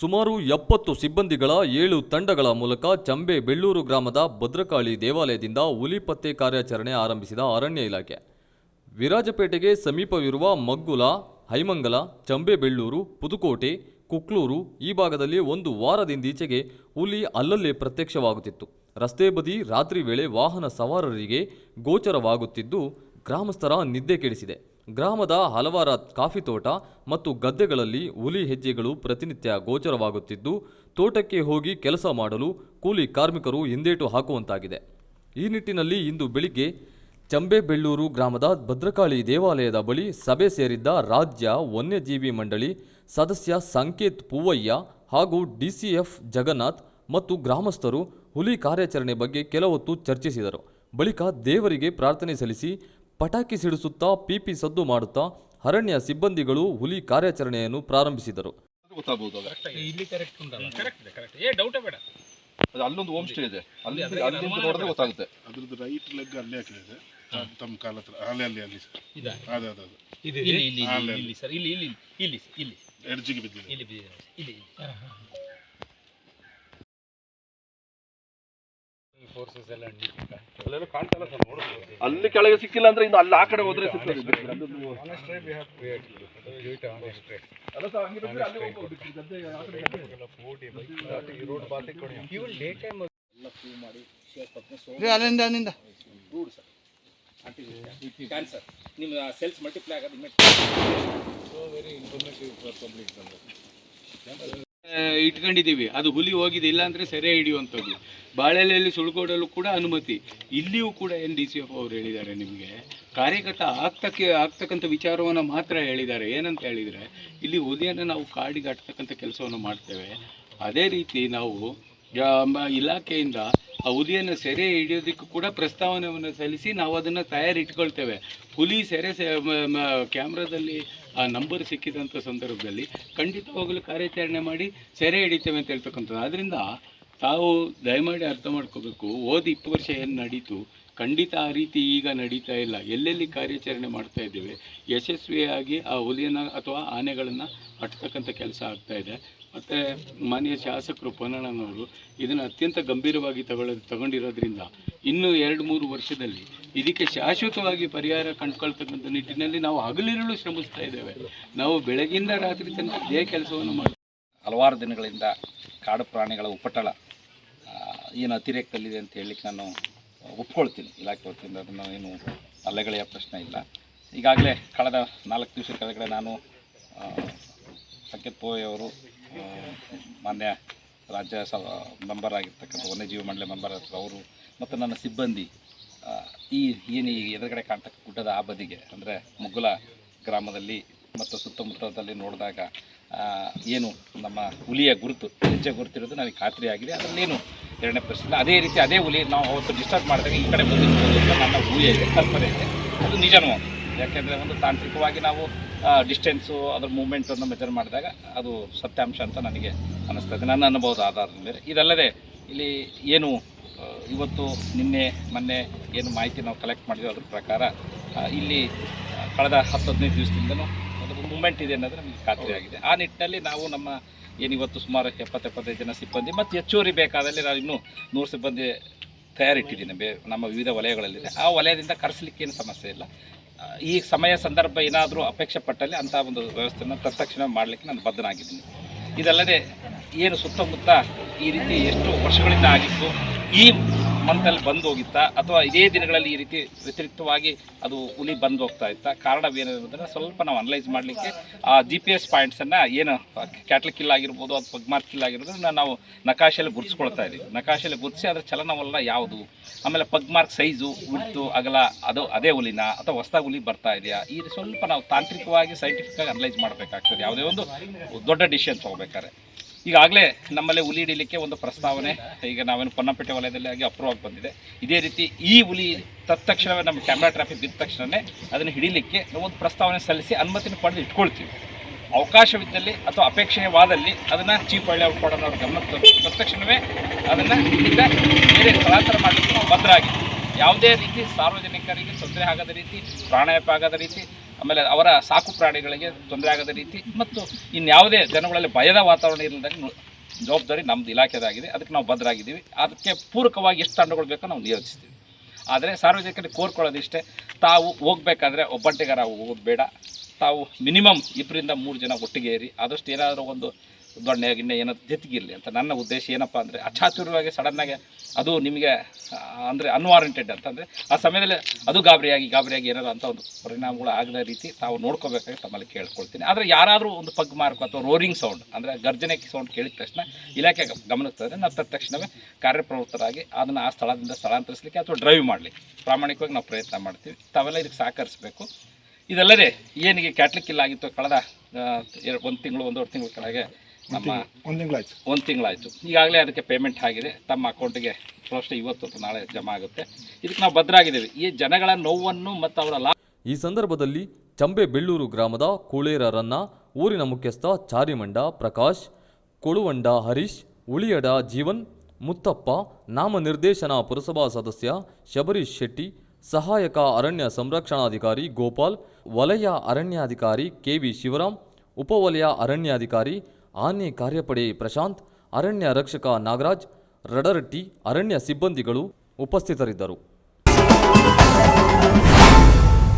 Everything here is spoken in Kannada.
ಸುಮಾರು 70 ಸಿಬ್ಬಂದಿಗಳ 7 ತಂಡಗಳ ಮೂಲಕ ಚಂಬೆ ಬೆಳ್ಳೂರು ಗ್ರಾಮದ ಭದ್ರಕಾಳಿ ದೇವಾಲಯದಿಂದ ಹುಲಿ ಪತ್ತೆ ಕಾರ್ಯಾಚರಣೆ ಆರಂಭಿಸಿದ ಅರಣ್ಯ ಇಲಾಖೆ. ವಿರಾಜಪೇಟೆಗೆ ಸಮೀಪವಿರುವ ಮಗ್ಗುಲ, ಹೈಮಂಗಲ, ಚಂಬೆ ಬೆಳ್ಳೂರು, ಪುದುಕೋಟೆ, ಕುಕ್ಲೂರು ಈ ಭಾಗದಲ್ಲಿ ಒಂದು ವಾರದಿಂದೀಚೆಗೆ ಹುಲಿ ಅಲ್ಲಲ್ಲೇ ಪ್ರತ್ಯಕ್ಷವಾಗುತ್ತಿತ್ತು. ರಸ್ತೆ ಬದಿ ರಾತ್ರಿ ವೇಳೆ ವಾಹನ ಸವಾರರಿಗೆ ಗೋಚರವಾಗುತ್ತಿದ್ದು ಗ್ರಾಮಸ್ಥರ ನಿದ್ದೆ ಕೆಡಿಸಿದೆ. ಗ್ರಾಮದ ಹಲವಾರು ಕಾಫಿ ತೋಟ ಮತ್ತು ಗದ್ದೆಗಳಲ್ಲಿ ಹುಲಿ ಹೆಜ್ಜೆಗಳು ಪ್ರತಿನಿತ್ಯ ಗೋಚರವಾಗುತ್ತಿದ್ದು ತೋಟಕ್ಕೆ ಹೋಗಿ ಕೆಲಸ ಮಾಡಲು ಕೂಲಿ ಕಾರ್ಮಿಕರು ಹಿಂದೇಟು ಹಾಕುವಂತಾಗಿದೆ. ಈ ನಿಟ್ಟಿನಲ್ಲಿ ಇಂದು ಬೆಳಿಗ್ಗೆ ಚಂಬೆ ಬೆಳ್ಳೂರು ಗ್ರಾಮದ ಭದ್ರಕಾಳಿ ದೇವಾಲಯದ ಬಳಿ ಸಭೆ ಸೇರಿದ್ದ ರಾಜ್ಯ ವನ್ಯಜೀವಿ ಮಂಡಳಿ ಸದಸ್ಯ ಸಂಕೇತ್ ಪೂವಯ್ಯ ಹಾಗೂ ಡಿಸಿಎಫ್ ಜಗನ್ನಾಥ್ ಮತ್ತು ಗ್ರಾಮಸ್ಥರು ಹುಲಿ ಕಾರ್ಯಾಚರಣೆ ಬಗ್ಗೆ ಕೆಲಹೊತ್ತು ಚರ್ಚಿಸಿದರು. ಬಳಿಕ ದೇವರಿಗೆ ಪ್ರಾರ್ಥನೆ ಸಲ್ಲಿಸಿ ಪಟಾಕಿ ಸಿಡಿಸುತ್ತಾ ಪಿಪಿ ಸದ್ದು ಮಾಡುತ್ತಾ ಅರಣ್ಯ ಸಿಬ್ಬಂದಿಗಳು ಹುಲಿ ಕಾರ್ಯಾಚರಣೆಯನ್ನು ಪ್ರಾರಂಭಿಸಿದರು. ಅಲ್ಲೊಂದು ಹೋಮ್ ಸ್ಟೇ ಇದೆ, ಅಲ್ಲಿ ನೋಡಿದ್ರೆ ಗೊತ್ತಾಗುತ್ತೆ. ಅದ್ರದ್ದು ರೈಟ್ ಲೆಗ್ ಅಲ್ಲೇ ಹಾಕಿದೆ ತಮ್ಮ ಕಾಲ ಹತ್ರ. ಅಲ್ಲಿ ಎಡ್ಜಿಗೆ ಬಿದ್ದಿದೆ. ಅಲ್ಲಿ ಕೆಳಗೆ ಸಿಕ್ಕಿಲ್ಲ ಅಂದ್ರೆ ಇನ್ನು ಅಲ್ಲಿ ಆ ಕಡೆ ಹೋದ್ರೆ ಸಿಗ್ತದೆ. ಇಟ್ಕೊಂಡಿದ್ದೀವಿ. ಅದು ಹುಲಿ ಹೋಗಿದೆ, ಇಲ್ಲ ಅಂದರೆ ಸೆರೆ ಹಿಡಿಯುವಂಥದ್ದು. ಬಾಳೆಲೆಯಲ್ಲಿ ಸುಳ್ಕೊಡಲು ಕೂಡ ಅನುಮತಿ. ಇಲ್ಲಿಯೂ ಕೂಡ NDCF ಅವರು ಹೇಳಿದ್ದಾರೆ, ನಿಮಗೆ ಕಾರ್ಯಗತ ಆಗ್ತಕ್ಕಂಥ ವಿಚಾರವನ್ನು ಮಾತ್ರ ಹೇಳಿದ್ದಾರೆ. ಏನಂತ ಹೇಳಿದರೆ, ಇಲ್ಲಿ ಹುಲಿಯನ್ನು ನಾವು ಕಾಡಿಗೆ ಹಾಕ್ತಕ್ಕಂಥ ಕೆಲಸವನ್ನು ಮಾಡ್ತೇವೆ. ಅದೇ ರೀತಿ ನಾವು ಇಲಾಖೆಯಿಂದ ಆ ಹುಲಿಯನ್ನು ಸೆರೆ ಹಿಡಿಯೋದಕ್ಕೂ ಕೂಡ ಪ್ರಸ್ತಾವನೆಯನ್ನು ಸಲ್ಲಿಸಿ ನಾವು ಅದನ್ನು ತಯಾರಿಟ್ಕೊಳ್ತೇವೆ. ಹುಲಿ ಸೆರೆ ಕ್ಯಾಮ್ರಾದಲ್ಲಿ ಆ ನಂಬರ್ ಸಿಕ್ಕಿದಂಥ ಸಂದರ್ಭದಲ್ಲಿ ಖಂಡಿತವಾಗಲೂ ಕಾರ್ಯಾಚರಣೆ ಮಾಡಿ ಸೆರೆ ಹಿಡಿತೇವೆ ಅಂತ ಹೇಳ್ತಕ್ಕಂಥದ್ದು. ಆದ್ದರಿಂದ ತಾವು ದಯಮಾಡಿ ಅರ್ಥ ಮಾಡ್ಕೋಬೇಕು, ಹೋದ 20 ವರ್ಷ ಏನು ನಡೀತು ಖಂಡಿತ ಆ ರೀತಿ ಈಗ ನಡೀತಾ ಇಲ್ಲ. ಎಲ್ಲೆಲ್ಲಿ ಕಾರ್ಯಾಚರಣೆ ಮಾಡ್ತಾ ಇದ್ದೇವೆ ಯಶಸ್ವಿಯಾಗಿ ಆ ಹುಲಿಯನ್ನು ಅಥವಾ ಆನೆಗಳನ್ನು ಹಟ್ತಕ್ಕಂಥ ಕೆಲಸ ಆಗ್ತಾಯಿದೆ. ಮತ್ತು ಮಾನ್ಯ ಶಾಸಕರು ಪೊನ್ನಣ್ಣನವರು ಇದನ್ನು ಅತ್ಯಂತ ಗಂಭೀರವಾಗಿ ತಗೊಂಡಿರೋದ್ರಿಂದ ಇನ್ನೂ 2-3 ವರ್ಷದಲ್ಲಿ ಇದಕ್ಕೆ ಶಾಶ್ವತವಾಗಿ ಪರಿಹಾರ ಕಂಡುಕೊಳ್ತಕ್ಕಂಥ ನಿಟ್ಟಿನಲ್ಲಿ ನಾವು ಹಗಲಿರುಳು ಶ್ರಮಿಸ್ತಾ ಇದ್ದೇವೆ. ನಾವು ಬೆಳಗಿಂದ ರಾತ್ರಿ ತನಕ ಇದೇ ಕೆಲಸವನ್ನು ಮಾಡ್ತೀವಿ. ಹಲವಾರು ದಿನಗಳಿಂದ ಕಾಡು ಪ್ರಾಣಿಗಳ ಉಪಟಳ ಏನು ಅತಿರೇಕದಲ್ಲಿದೆ ಅಂತ ಹೇಳಲಿಕ್ಕೆ ನಾನು ಒಪ್ಕೊಳ್ತೀನಿ. ಇಲಾಖೆ ವತಿಯಿಂದ ಅದನ್ನು ಏನು ಅಲೆಗಳೆಯ ಪ್ರಶ್ನೆ ಇಲ್ಲ. ಈಗಾಗಲೇ ಕಳೆದ 4 ದಿವಸದ ಕೆಳಗಡೆ ನಾನು ಸಂಕೇತ್ ಪೂವಯ್ಯ ಅವರು, ಮಾನ್ಯ ರಾಜ್ಯ ಮೆಂಬರ್ ಆಗಿರ್ತಕ್ಕಂಥ ವನ್ಯಜೀವಿ ಮಂಡಳಿ ಮೆಂಬರ್ ಅವರು ಮತ್ತು ನನ್ನ ಸಿಬ್ಬಂದಿ ಈ ಎದುರುಗಡೆ ಕಾಣ್ತಕ್ಕ ಗುಡ್ಡದ ಆ ಬದಿಗೆ ಅಂದರೆ ಮುಗ್ಗುಲ ಗ್ರಾಮದಲ್ಲಿ ಮತ್ತು ಸುತ್ತಮುತ್ತದಲ್ಲಿ ನೋಡಿದಾಗ ಏನು ನಮ್ಮ ಹುಲಿಯ ಗುರುತು, ಹೆಜ್ಜೆ ಗುರುತಿರೋದು ನನಗೆ ಖಾತ್ರಿ ಆಗಿದೆ. ಅದರಲ್ಲೇನು ಎರಡನೇ ಪ್ರಶ್ನೆ. ಅದೇ ರೀತಿ ಅದೇ ಹುಲಿ ನಾವು ಅವತ್ತು ಡಿಸ್ಟರ್ಬ್ ಮಾಡಿದಾಗ ಈ ಕಡೆ ಬಂದಿರ್ಬೋದು ಅಂತ ನನ್ನ ಊಹೆ ಇದೆ, ಕಲ್ಪನೆ ಇದೆ. ಅದು ನಿಜನೂ. ಯಾಕೆಂದರೆ ಒಂದು ತಾಂತ್ರಿಕವಾಗಿ ನಾವು ಡಿಸ್ಟೆನ್ಸು ಅದರ ಮೂವ್ಮೆಂಟನ್ನು ಮೆಜರ್ ಮಾಡಿದಾಗ ಅದು ಸತ್ಯಾಂಶ ಅಂತ ನನಗೆ ಅನ್ನಿಸ್ತದೆ, ನನ್ನ ಅನುಭವದ ಆಧಾರದ ಮೇಲೆ. ಇದಲ್ಲದೆ ಇಲ್ಲಿ ಏನು ಇವತ್ತು ನಿನ್ನೆ ಮೊನ್ನೆ ಏನು ಮಾಹಿತಿ ನಾವು ಕಲೆಕ್ಟ್ ಮಾಡಿದ್ವಿ ಅದ್ರ ಪ್ರಕಾರ ಇಲ್ಲಿ ಕಳೆದ 10-15 ದಿವಸದಿಂದಲೂ ಒಂದು ಮೂವ್ಮೆಂಟ್ ಇದೆ ಅನ್ನೋದು ನಮಗೆ ಖಾತ್ರಿ ಆಗಿದೆ. ಆ ನಿಟ್ಟಿನಲ್ಲಿ ನಾವು ನಮ್ಮ ಏನಿವತ್ತು ಸುಮಾರು 70-75 ಜನ ಸಿಬ್ಬಂದಿ ಮತ್ತು ಹೆಚ್ಚುವರಿ ಬೇಕಾದಲ್ಲಿ ನಾವು ಇನ್ನೂ 100 ಸಿಬ್ಬಂದಿ ತಯಾರಿಟ್ಟಿದ್ದೀನಿ ನಮ್ಮ ವಿವಿಧ ವಲಯಗಳಲ್ಲಿದೆ. ಆ ವಲಯದಿಂದ ಕರೆಸಲಿಕ್ಕೇನು ಸಮಸ್ಯೆ ಇಲ್ಲ. ಈ ಸಮಯ ಸಂದರ್ಭ ಏನಾದರೂ ಅಪೇಕ್ಷೆ ಪಟ್ಟಲ್ಲಿ ಅಂಥ ಒಂದು ವ್ಯವಸ್ಥೆಯನ್ನು ತತ್ಕ್ಷಣ ಮಾಡಲಿಕ್ಕೆ ನಾನು ಬದ್ಧನಾಗಿದ್ದೀನಿ. ಇದಲ್ಲದೆ ಏನು ಸುತ್ತಮುತ್ತ ಈ ರೀತಿ ಎಷ್ಟು ವರ್ಷಗಳಿಂದ ಆಗಿತ್ತು, ಈ ಮಂತಲ್ಲಿ ಬಂದು ಹೋಗಿತ್ತಾ ಅಥವಾ ಇದೇ ದಿನಗಳಲ್ಲಿ ಈ ರೀತಿ ವ್ಯತಿರಿಕ್ತವಾಗಿ ಅದು ಹುಲಿ ಬಂದು ಹೋಗ್ತಾ ಇತ್ತಾ, ಕಾರಣವೇನಿರೋದನ್ನು ಸ್ವಲ್ಪ ನಾವು ಅನಲೈಸ್ ಮಾಡಲಿಕ್ಕೆ ಆ GPS ಪಾಯಿಂಟ್ಸನ್ನು ಏನು ಕ್ಯಾಟ್ಲ್ ಕಿಲ್ ಆಗಿರ್ಬೋದು, ಅದು ಪಗ್ಮಾರ್ಕ್ ಕಿಲ್ ಆಗಿರೋದನ್ನು ನಾವು ನಕಾಶೆಯಲ್ಲಿ ಗುರುತಿಸ್ಕೊಳ್ತಾ ಇದ್ದೀವಿ. ನಕಾಶೆಯಲ್ಲಿ ಗುರುತಿಸಿ ಅದರ ಚಲನವಲ್ಲ ಯಾವುದು, ಆಮೇಲೆ ಪಗ್ಮಾರ್ಕ್ ಸೈಜು, ವಿಡ್ತು, ಅಗಲ ಅದು ಅದೇ ಹುಲಿನ ಅಥವಾ ಹೊಸದಾಗಿ ಹುಲಿ ಬರ್ತಾ ಇದೆಯಾ, ಈ ಸ್ವಲ್ಪ ನಾವು ತಾಂತ್ರಿಕವಾಗಿ ಸೈಂಟಿಫಿಕ್ಕಾಗಿ ಅನಲೈಸ್ ಮಾಡಬೇಕಾಗ್ತದೆ ಯಾವುದೇ ಒಂದು ದೊಡ್ಡ ಡಿಸಿಷನ್ ತೊಗೋಬೇಕಾದ್ರೆ. ಈಗಾಗಲೇ ನಮ್ಮಲ್ಲಿ ಹುಲಿ ಹಿಡಿಲಿಕ್ಕೆ ಒಂದು ಪ್ರಸ್ತಾವನೆ ಈಗ ನಾವೇನು ಪೊನ್ನಪೇಟೆ ವಲಯದಲ್ಲಿ ಆಗಿ ಅಪ್ರೂವ್ ಆಗಿ ಬಂದಿದೆ. ಇದೇ ರೀತಿ ಈ ಹುಲಿ ತತ್ಕ್ಷಣವೇ ನಮ್ಮ ಕ್ಯಾಮ್ರಾ ಟ್ರಾಫಿಕ್ ಬಿದ್ದ ತಕ್ಷಣವೇ ಅದನ್ನು ಹಿಡಿಲಿಕ್ಕೆ ನಾವು ಒಂದು ಪ್ರಸ್ತಾವನೆ ಸಲ್ಲಿಸಿ ಅನುಮತಿನ ಪಡೆದು ಇಟ್ಕೊಳ್ತೀವಿ. ಅವಕಾಶವಿದ್ದಲ್ಲಿ ಅಥವಾ ಅಪೇಕ್ಷಣೀಯವಾದಲ್ಲಿ ಅದನ್ನು ಚೀಫ್ ವೈಲ್ಡ್ ಲೈಫ್ ವಾರ್ಡನ್ ಅವ್ರ ಗಮನಕ್ಕೆ ತಕ್ಷಣವೇ ಅದನ್ನು ಇಲ್ಲಿಂದ ಬೇರೆ ಸ್ಥಳಾಂತರ ಮಾಡಲಿಕ್ಕೆ ನಾವು ಭದ್ರಾಗಿದ್ದೀವಿ. ಯಾವುದೇ ರೀತಿ ಸಾರ್ವಜನಿಕರಿಗೆ ತೊಂದರೆ ಆಗದ ರೀತಿ, ಪ್ರಾಣಾಪಾಯ ಆಗದ ರೀತಿ, ಆಮೇಲೆ ಅವರ ಸಾಕು ಪ್ರಾಣಿಗಳಿಗೆ ತೊಂದರೆ ಆಗದ ರೀತಿ ಮತ್ತು ಇನ್ಯಾವುದೇ ಜನಗಳಲ್ಲಿ ಭಯದ ವಾತಾವರಣ ಇಲ್ಲದಂಗೆ ಜವಾಬ್ದಾರಿ ನಮ್ಮದು ಇಲಾಖೆದಾಗಿದೆ. ಅದಕ್ಕೆ ನಾವು ಬದ್ಧರಾಗಿದ್ದೀವಿ. ಅದಕ್ಕೆ ಪೂರಕವಾಗಿ ಎಷ್ಟು ತಂಡಗಳು ಬೇಕೋ ನಾವು ನಿಯೋಜಿಸ್ತೀವಿ. ಆದರೆ ಸಾರ್ವಜನಿಕರಿಗೆ ಕೋರ್ಕೊಳ್ಳೋದಿಷ್ಟೇ, ತಾವು ಹೋಗಬೇಕಾದ್ರೆ ಒಬ್ಬಂಟಿಗಾರ ಹೋಗೋದು ಬೇಡ. ತಾವು ಮಿನಿಮಮ್ 2 ರಿಂದ 3 ಜನ ಒಟ್ಟಿಗೆ ಏರಿ, ಆದಷ್ಟು ಏನಾದರೂ ಒಂದು ದೊಣ್ಣೆ ಗಿಣ್ಣೆ ಏನಾದ್ರು ಜೊತೆಗಿರಲಿ ಅಂತ ನನ್ನ ಉದ್ದೇಶ. ಏನಪ್ಪ ಅಂದರೆ ಅಚಾತುರ್ಯವಾಗಿ ಸಡನ್ನಾಗಿ ಅದು ನಿಮಗೆ ಅಂದರೆ ಅನ್ವಾರಂಟೆಡ್ ಅಂತಂದರೆ ಆ ಸಮಯದಲ್ಲಿ ಅದು ಗಾಬರಿಯಾಗಿ ಏನಾದ್ರು ಅಂತ ಒಂದು ಪರಿಣಾಮಗಳು ಆಗದ ರೀತಿ ತಾವು ನೋಡ್ಕೋಬೇಕಾಗಿ ತಮ್ಮಲ್ಲಿ ಕೇಳ್ಕೊಳ್ತೀನಿ. ಆದರೆ ಯಾರಾದರೂ ಒಂದು ಪಗ್ ಮಾರ್ಕ್ ಅಥವಾ ರೋರಿಂಗ್ ಸೌಂಡ್ ಅಂದರೆ ಗರ್ಜನೆ ಸೌಂಡ್ ಕೇಳಿದ ತಕ್ಷಣ ಇಲಾಖೆ ಗಮನಿಸ್ತದೆ. ನಾವು ತಕ್ಷಣವೇ ಕಾರ್ಯಪ್ರವೃತ್ತರಾಗಿ ಅದನ್ನು ಆ ಸ್ಥಳದಿಂದ ಸ್ಥಳಾಂತರಿಸಲಿಕ್ಕೆ ಅಥವಾ ಡ್ರೈವ್ ಮಾಡಲಿಕ್ಕೆ ಪ್ರಾಮಾಣಿಕವಾಗಿ ನಾವು ಪ್ರಯತ್ನ ಮಾಡ್ತೀವಿ. ತಾವೆಲ್ಲ ಇದಕ್ಕೆ ಸಹಕರಿಸಬೇಕು. ಇದಲ್ಲದೆ ಏನಿಗೆ ಕ್ಯಾಟ್ಲಿಕ್ ಇಲ್ಲ ಆಗಿತ್ತು ಕಳೆದ 1 ತಿಂಗಳು 1.5 ತಿಂಗಳ ಕೆಳಗೆ ನಮ್ಮ 1 ತಿಂಗಳಾಯಿತು. ಈಗಾಗಲೇ ಅದಕ್ಕೆ ಪೇಮೆಂಟ್ ಆಗಿದೆ. ತಮ್ಮ ಅಕೌಂಟಿಗೆ ಫಸ್ಟ್ ಇವತ್ತು ಅಥವಾ ನಾಳೆ ಜಮಾ ಆಗುತ್ತೆ. ಇದಕ್ಕೆ ನಾವು ಬದ್ಧರಾಗಿದ್ದೇವೆ. ಈ ಜನಗಳ ನೋವನ್ನು ಮತ್ತು ಅವರ ಈ ಸಂದರ್ಭದಲ್ಲಿ ಚಂಬೆಬೆಳ್ಳೂರು ಗ್ರಾಮದ ಕುಳೇರರನ್ನ ಊರಿನ ಮುಖ್ಯಸ್ಥ ಚಾರಿಮಂಡ ಪ್ರಕಾಶ್, ಕೊಳುವಂಡ ಹರೀಶ್, ಉಳಿಯಡ ಜೀವನ್, ಮುತ್ತಪ್ಪ, ನಾಮನಿರ್ದೇಶನ ಪುರಸಭಾ ಸದಸ್ಯ ಶಬರೀಶ್ ಶೆಟ್ಟಿ, ಸಹಾಯಕ ಅರಣ್ಯ ಸಂರಕ್ಷಣಾಧಿಕಾರಿ ಗೋಪಾಲ್, ವಲಯ ಅರಣ್ಯಾಧಿಕಾರಿ ಕೆವಿ ಶಿವರಾಮ್, ಉಪವಲಯ ಅರಣ್ಯಾಧಿಕಾರಿ ಆನೆ ಕಾರ್ಯಪಡೆ ಪ್ರಶಾಂತ್, ಅರಣ್ಯ ರಕ್ಷಕ ನಾಗರಾಜ್, ರಡರಟ್ಟಿ ಅರಣ್ಯ ಸಿಬ್ಬಂದಿಗಳು ಉಪಸ್ಥಿತರಿದ್ದರು.